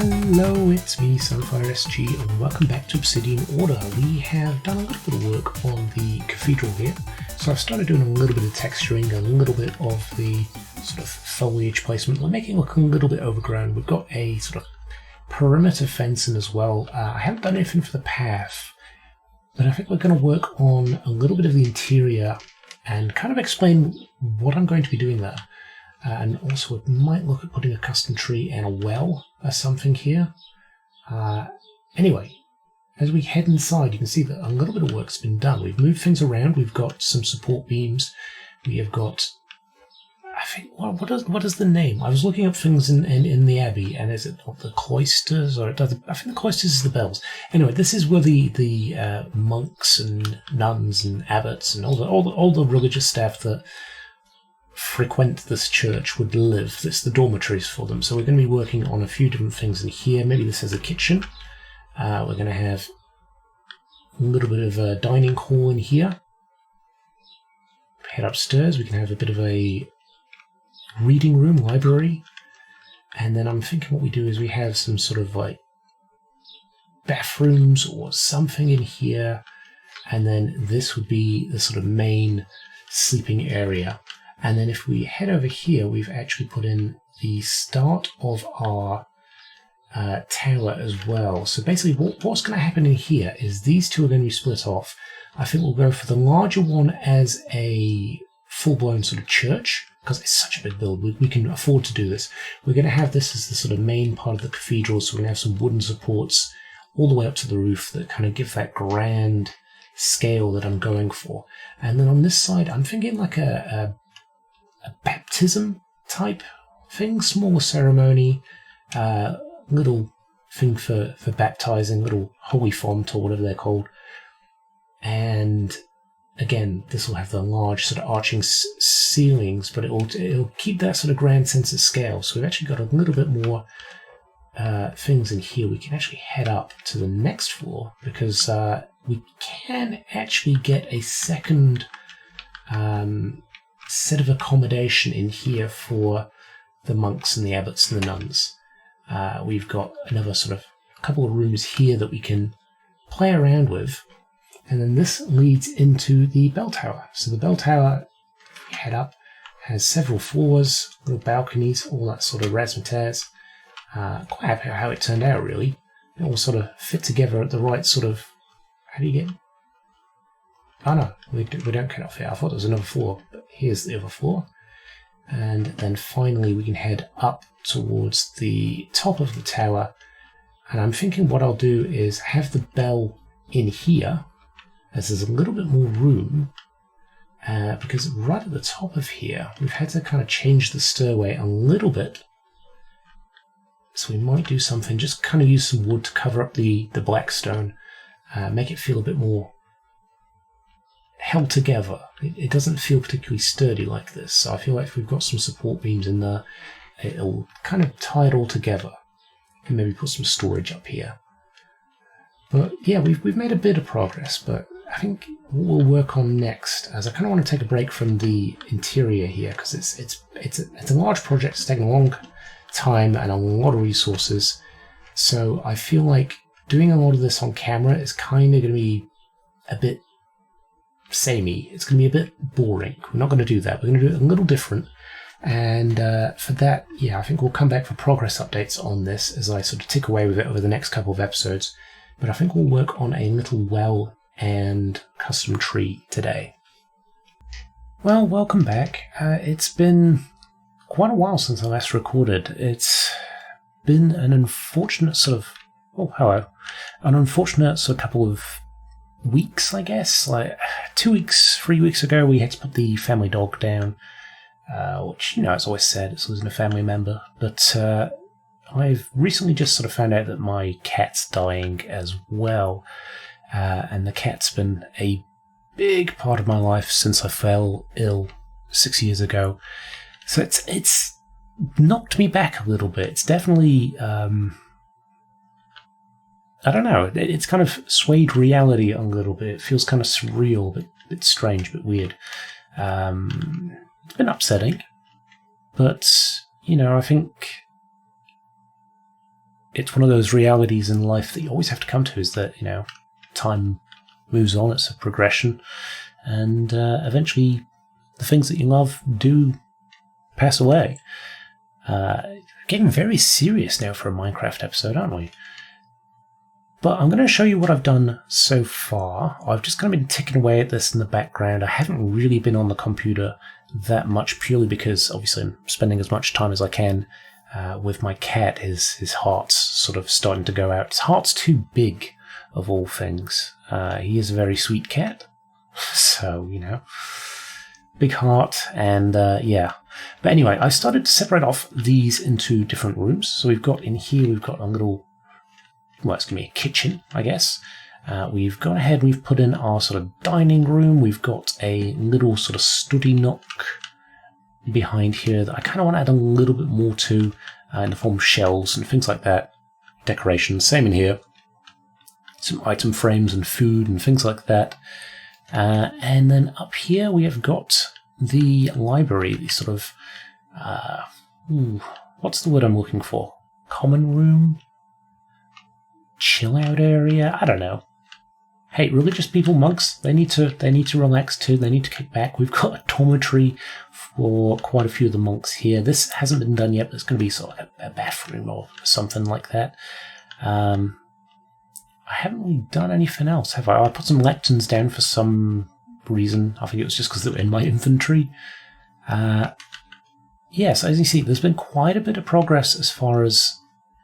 Hello, it's me, Sunfire SG, and welcome back to Obsidian Order. We have done a little bit of work on the cathedral here, so I've started doing a little bit of texturing, a little bit of the sort of foliage placement. We're making it look a little bit overgrown. We've got a sort of perimeter fencing as well. I haven't done anything for the path, but I think we're going to work on a little bit of the interior and kind of explain what I'm going to be doing there. And also it might look at putting a custom tree and a well or something here. Anyway, as we head inside, you can see that a little bit of work's been done. We've moved things around. We've got some support beams. We have got, I think, what is the name? I was looking up things in the abbey, and is it the cloisters, or I think the cloisters is the bells. Anyway, this is where the monks and nuns and abbots and all the religious staff that frequent this church would live. It's the dormitories for them. So we're going to be working on a few different things in here. Maybe this is a kitchen. We're going to have a little bit of a dining hall in here. Head upstairs. We can have a bit of a reading room, library. And then I'm thinking what we do is we have some sort of like bathrooms or something in here. And then this would be the sort of main sleeping area. And then if we head over here, we've actually put in the start of our tower as well. So basically what's going to happen in here is these two are going to be split off. I think we'll go for the larger one as a full-blown sort of church, because it's such a big build. We can afford to do this. We're going to have this as the sort of main part of the cathedral, so we're going to have some wooden supports all the way up to the roof that kind of give that grand scale that I'm going for. And then on this side, I'm thinking like a baptism type thing, smaller ceremony, little thing for baptizing, little holy font or whatever they're called. And again, this will have the large sort of arching ceilings, but it'll keep that sort of grand sense of scale. So we've actually got a little bit more things in here. We can actually head up to the next floor because we can actually get a second set of accommodation in here for the monks and the abbots and the nuns. We've got another sort of couple of rooms here that we can play around with, and then this leads into the bell tower. So the bell tower, if you head up, has several floors, little balconies, all that sort of razzmatazz. Quite happy how it turned out, really. It all sort of fit together at the right sort of... How do you get... Oh no, we don't cut off here. I thought there was another floor, but here's the other floor. And then finally we can head up towards the top of the tower. And I'm thinking what I'll do is have the bell in here, as there's a little bit more room, because right at the top of here, we've had to kind of change the stairway a little bit. So we might do something, just kind of use some wood to cover up the black stone, make it feel a bit more held together. It doesn't feel particularly sturdy like this, so I feel like if we've got some support beams in there, it'll kind of tie it all together. And maybe put some storage up here. But yeah, we've made a bit of progress, but I think what we'll work on next, as I kind of want to take a break from the interior here, because it's a large project, it's taken a long time and a lot of resources, so I feel like doing a lot of this on camera is kind of going to be a bit samey. It's going to be a bit boring. We're not going to do that. We're going to do it a little different. And for that, yeah, I think we'll come back for progress updates on this as I sort of tick away with it over the next couple of episodes. But I think we'll work on a little well and custom tree today. Well, welcome back. It's been quite a while since I last recorded. It's been an unfortunate sort of... Oh, hello. An unfortunate sort of couple of weeks, I guess. Like 2 weeks, 3 weeks ago, we had to put the family dog down, which, you know, it's always sad, it's losing a family member. But I've recently just sort of found out that my cat's dying as well. And the cat's been a big part of my life since I fell ill 6 years ago. So it's knocked me back a little bit. It's definitely... I don't know, it's kind of swayed reality a little bit. It feels kind of surreal, a bit strange, a bit weird. It's been upsetting, but, you know, I think it's one of those realities in life that you always have to come to, is that, time moves on, it's a progression, and eventually the things that you love do pass away. Getting very serious now for a Minecraft episode, aren't we? But I'm going to show you what I've done so far. I've just kind of been ticking away at this in the background. I haven't really been on the computer that much, purely because obviously I'm spending as much time as I can with my cat. His heart's sort of starting to go out. His heart's too big, of all things. He is a very sweet cat. So, big heart, and yeah. But anyway, I started to separate off these into different rooms. So we've got in here, we've got a little, well, it's going to be a kitchen, I guess. We've gone ahead, we've put in our sort of dining room. We've got a little sort of study nook behind here that I kind of want to add a little bit more to, in the form of shelves and things like that. Decorations, same in here. Some item frames and food and things like that. And then up here we have got the library, the sort of, what's the word I'm looking for? Common room? Chill out area? I don't know. Hey, religious people, monks, they need to relax too. They need to kick back. We've got a dormitory for quite a few of the monks here. This hasn't been done yet, but it's going to be sort of like a bathroom or something like that. I haven't really done anything else, have I? I put some lecterns down for some reason. I think it was just because they were in my inventory. Yes, as you see, there's been quite a bit of progress as far as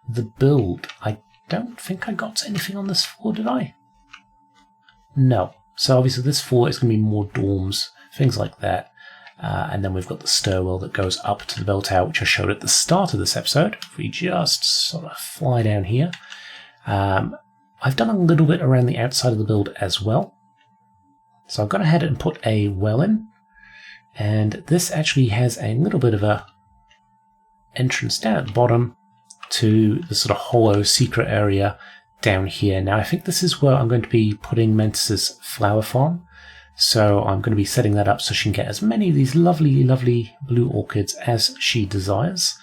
the build. I don't think I got anything on this floor, did I? No. So obviously this floor is going to be more dorms, things like that. And then we've got the stairwell that goes up to the bell tower, which I showed at the start of this episode. If we just sort of fly down here. I've done a little bit around the outside of the build as well. So I've gone ahead and put a well in. And this actually has a little bit of a entrance down at the bottom to the sort of hollow secret area down here. Now I think this is where I'm going to be putting Mantis's flower farm. So I'm going to be setting that up so she can get as many of these lovely, lovely blue orchids as she desires.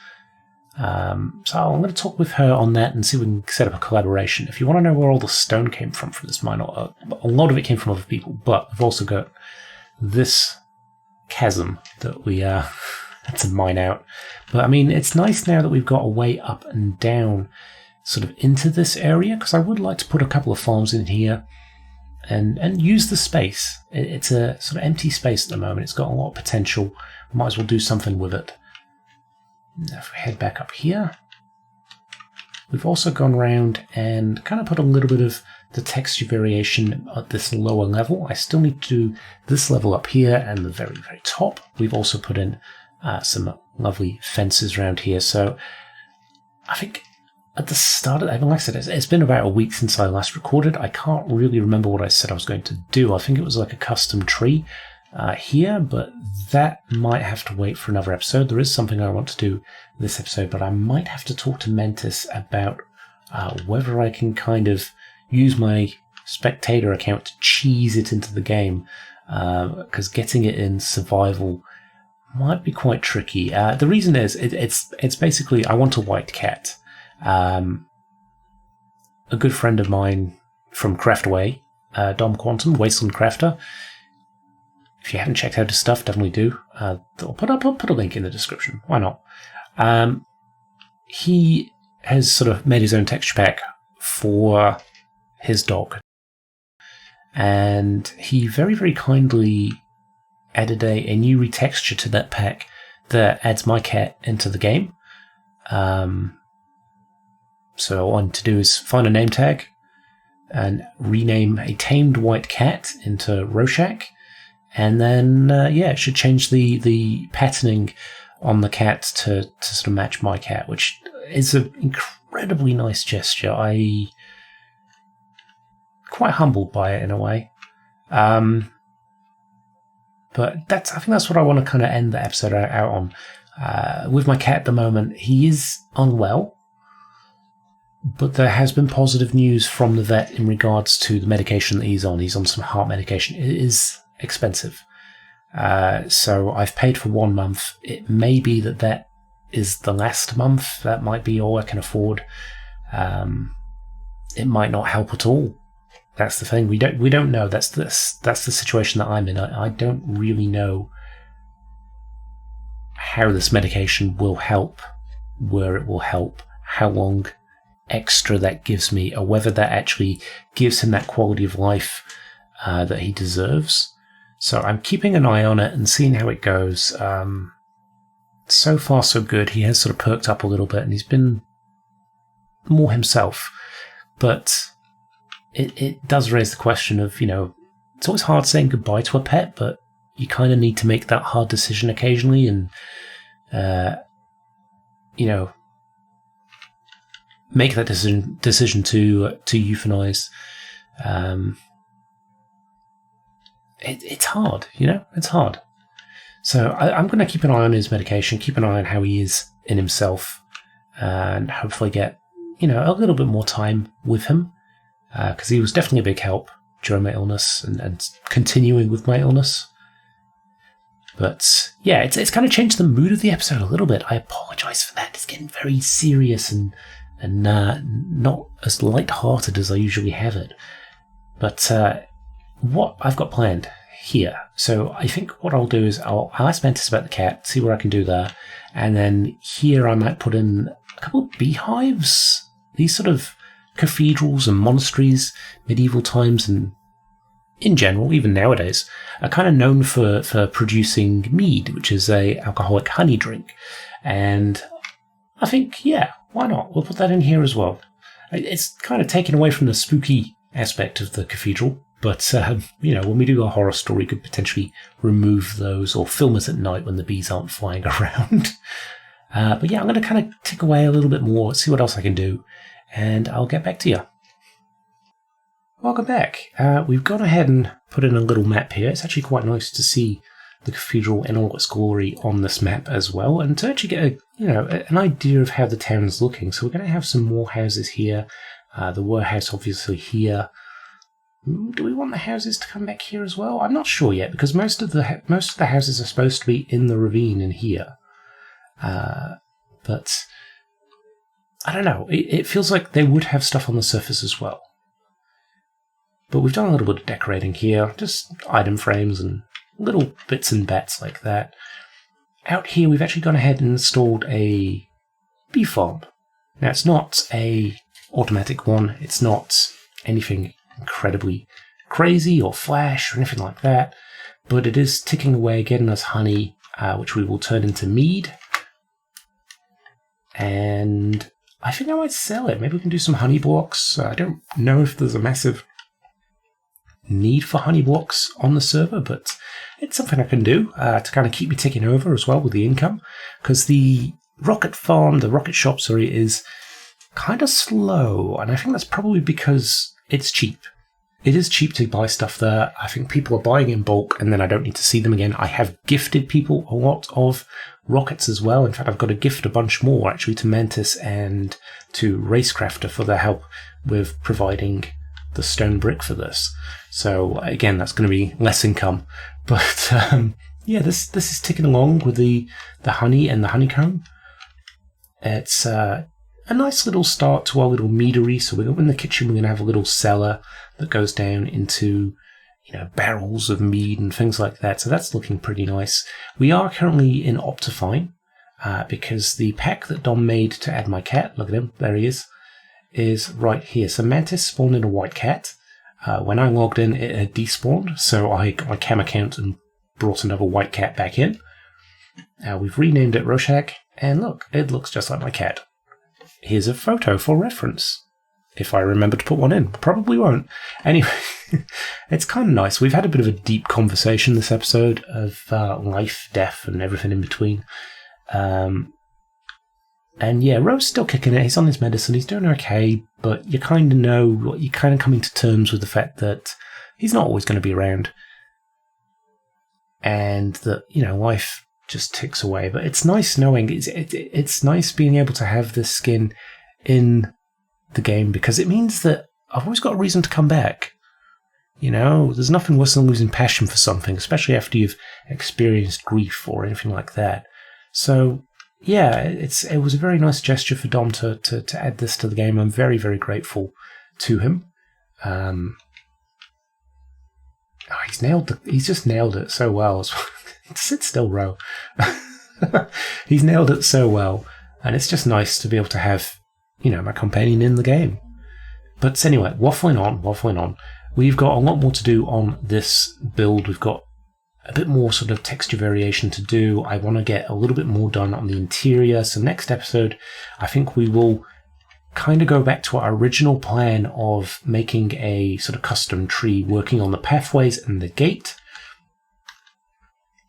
So I'm going to talk with her on that and see if we can set up a collaboration. If you want to know where all the stone came from this mine, a lot of it came from other people, but we've also got this chasm that we had to mine out. But I mean, it's nice now that we've got a way up and down sort of into this area, because I would like to put a couple of farms in here and use the space. It's a sort of empty space at the moment. It's got a lot of potential. Might as well do something with it. Now if we head back up here, we've also gone around and kind of put a little bit of the texture variation at this lower level. I still need to do this level up here and the very, very top. We've also put in some lovely fences around here. So I think at the start of, like I said, it's been about a week since I last recorded. I can't really remember what I said I was going to do. I think it was like a custom tree here, but that might have to wait for another episode. There is something I want to do this episode, but I might have to talk to Mantis about whether I can kind of use my spectator account to cheese it into the game, because getting it in survival might be quite tricky. The reason is it's basically I want a white cat. A good friend of mine from Craftaway, Dom Quantum, Wasteland Crafter. If you haven't checked out his stuff, definitely do. I'll put a link in the description. Why not? He has sort of made his own texture pack for his dog. And he very, very kindly added a new retexture to that pack that adds my cat into the game. So all I need to do is find a name tag and rename a tamed white cat into Rorschach. And then, it should change the patterning on the cat to sort of match my cat, which is an incredibly nice gesture. I'm quite humbled by it in a way. But I think that's what I want to kind of end the episode out on. With my cat at the moment, he is unwell. But there has been positive news from the vet in regards to the medication that he's on. He's on some heart medication. It is expensive. So I've paid for 1 month. It may be that is the last month. That might be all I can afford. it might not help at all. That's the thing. We don't know. That's the situation that I'm in. I don't really know how this medication will help, where it will help, how long extra that gives me, or whether that actually gives him that quality of life that he deserves. So I'm keeping an eye on it and seeing how it goes. So far, so good. He has sort of perked up a little bit, and he's been more himself. But it does raise the question of, it's always hard saying goodbye to a pet, but you kind of need to make that hard decision occasionally, and make that decision to euthanize. It's hard, it's hard. So I'm going to keep an eye on his medication, keep an eye on how he is in himself, and hopefully get a little bit more time with him, because he was definitely a big help during my illness and continuing with my illness. But yeah, it's kind of changed the mood of the episode a little bit. I apologize for that. It's getting very serious and not as light-hearted as I usually have it. But what I've got planned here. So I think what I'll do is I'll ask Mantis about the cat, see what I can do there. And then here I might put in a couple of beehives. These sort of cathedrals and monasteries, medieval times, and in general, even nowadays, are kind of known for producing mead, which is a alcoholic honey drink. And I think, yeah, why not? We'll put that in here as well. It's kind of taken away from the spooky aspect of the cathedral, but, when we do a horror story, we could potentially remove those or film it at night when the bees aren't flying around. But yeah, I'm going to kind of tick away a little bit more, see what else I can do, and I'll get back to you. Welcome back. We've gone ahead and put in a little map here. It's actually quite nice to see the cathedral in all its glory on this map as well, and to actually get an idea of how the town is looking. So we're going to have some more houses here. The warehouse obviously here. Do we want the houses to come back here as well? I'm not sure yet, because most of the houses are supposed to be in the ravine in here. But I don't know. It feels like they would have stuff on the surface as well. But we've done a little bit of decorating here, just item frames and little bits and bats like that. Out here, we've actually gone ahead and installed a bee farm. Now, it's not a automatic one. It's not anything incredibly crazy or flash or anything like that. But it is ticking away, getting us honey, which we will turn into mead. And I think I might sell it. Maybe we can do some honey blocks. I don't know if there's a massive need for honey blocks on the server, but it's something I can do to kind of keep me ticking over as well with the income, because the rocket shop, is kind of slow, and I think that's probably because it's cheap. It is cheap to buy stuff there. I think people are buying in bulk, and then I don't need to see them again. I have gifted people a lot of rockets as well. In fact, I've got to gift a bunch more actually to Mantis and to Racecrafter for their help with providing the stone brick for this. So again, that's going to be less income, but yeah, this is ticking along with the honey and the honeycomb. It's a nice little start to our little meadery. So we're in the kitchen. We're going to have a little cellar that goes down into barrels of mead and things like that. So that's looking pretty nice. We are currently in Optifine because the pack that Dom made to add my cat, look at him, there he is right here. So Mantis spawned in a white cat. When I logged in, it had despawned, so I got my cam account and brought another white cat back in. We've renamed it Roshak, and look, it looks just like my cat. Here's a photo for reference, if I remember to put one in. Probably won't. Anyway, it's kind of nice. We've had a bit of a deep conversation this episode of life, death, and everything in between. And yeah, Ro's still kicking it. He's on his medicine. He's doing okay, but you kind of know, you're kind of coming to terms with the fact that he's not always going to be around. And that, life just ticks away. But it's nice knowing, it's nice being able to have this skin in the game, because it means that I've always got a reason to come back. There's nothing worse than losing passion for something, especially after you've experienced grief or anything like that. So, yeah, it was a very nice gesture for Dom to add this to the game. I'm very, very grateful to him. He's just nailed it so well. Sit still, Ro. He's nailed it so well, and it's just nice to be able to have, my companion in the game. But anyway, waffling on. We've got a lot more to do on this build. We've got a bit more sort of texture variation to do. I want to get a little bit more done on the interior. So next episode, I think we will kind of go back to our original plan of making a sort of custom tree, working on the pathways and the gate.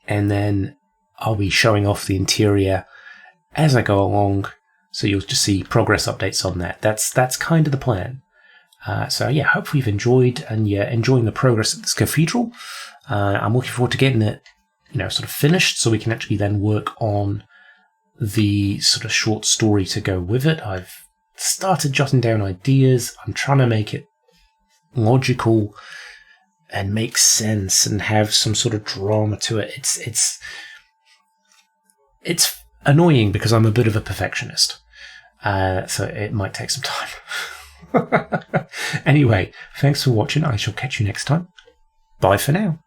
And then I'll be showing off the interior as I go along. So you'll just see progress updates on that. That's kind of the plan. So yeah, hopefully you've enjoyed and you're enjoying the progress of this cathedral. I'm looking forward to getting it, sort of finished so we can actually then work on the sort of short story to go with it. I've started jotting down ideas. I'm trying to make it logical and make sense and have some sort of drama to it. It's annoying because I'm a bit of a perfectionist. So it might take some time. Anyway, thanks for watching. I shall catch you next time. Bye for now.